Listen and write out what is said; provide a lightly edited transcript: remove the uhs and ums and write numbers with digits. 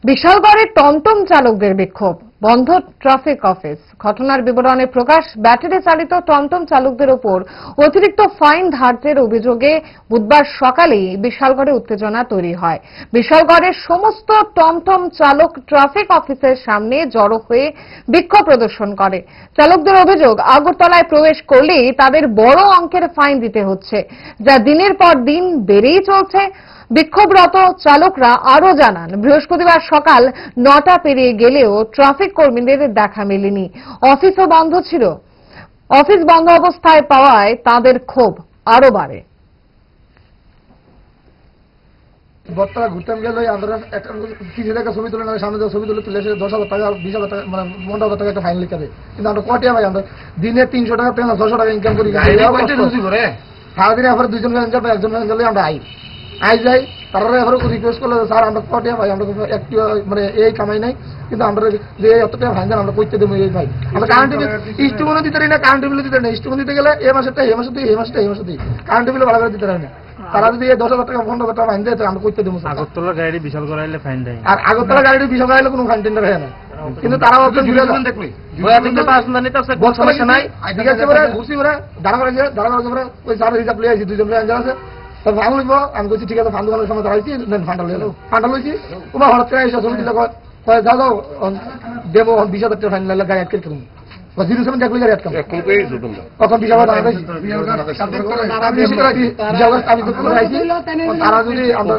বিশালগড়ে টমটম চালকদের বিক্ষোভ, বন্ধ ট্রাফিক অফিস। ঘটনার বিবরণে প্রকাশ, ব্যাটারি চালিত টমটম চালকদের ওপর অতিরিক্ত ফাইন ধার্যের অভিযোগে বুধবার সকালেই বিশালগড়ে উত্তেজনা তৈরি হয়। বিশালগড়ের সমস্ত টমটম চালক ট্রাফিক অফিসের সামনে জড়ো হয়ে বিক্ষোভ প্রদর্শন করে। চালকদের অভিযোগ, আগরতলায় প্রবেশ করলেই তাদের বড় অঙ্কের ফাইন দিতে হচ্ছে, যা দিনের পর দিন বেড়েই চলছে। বিক্ষোভরত চালকরা আরো জানান, বৃহস্পতিবার সকাল 9টা পেরিয়ে গেলেও ট্রাফিক কর্মীদের দেখা মেলেনি। অফিসও বন্ধ ছিল। অফিস বন্ধ অবস্থায় পাওয়ায় তাদের ক্ষোভ আরো বাড়ে। বর্তমানে ঘুরতে গেলে আমরা একটা কিছু টাকা ছবি তুলে নেবে, সামনে ছবি তুলে 10,000 টাকা 20,000 টাকা মানে 15,000 টাকা একটা ফাইন লিখে দেয়। কিন্তু আমরা কটিয়া ভাই, আমরা দিনে 300 টাকা 600 টাকা ইনকাম করি। সারাদিনে এবার 2জন ম্যানেজার বা 1জন ম্যানেজার আমরা আই যাই, তারা এবার রিকোয়েস্ট করলে, স্যার আমরা কটিয়া ভাই, আমরা একটু মানে এই কামাই নাই, কিন্তু আমরা যে এত টাকা ফাইন দেন আমরা করতে দেবো এই ভাই। আমরা কারেন্ট বিল ইস্টুমনে দিতে পারি না, কারেন্ট বিল দিতে পারি না। ইস্টুমন দিতে গেলে এই মাসে কারেন্ট বিল ভালো করে দিতে পারি না। তারা যদি 10,000 টাকা 15,000 টাকা ফাইন দেয়, আমরা করতে দেবো। আগরতলা গাড়ি বিশাল করাইলে ফাইন দেয়, আর আগরতলা গাড়ি বিশাল করাইলে কোনো ফাইন টেন্ডার হয় না। কিন্তু তারা সমস্যা নাই, ঠিক আছে। ঘুরছি ওরা দাঁড়া করেছে ওই স্যার হিসাব লিয়ে আসি, 2জন ম্যানেজার আছে। ফান্ড লিখব, আমি বলছি ঠিক আছে, ফান্ড দোকানের সময় দাঁড়াইছি, ফান্ডা লইছি। ওরা হঠাৎ করে এসে ছবি দিলে যা যাও দেবো 20,000 টাকা ফাইন লাগলে গাড়ি আটকে করুন। 07 দেখলে গাড়ি আটকাম তখন তারা যদি আমরা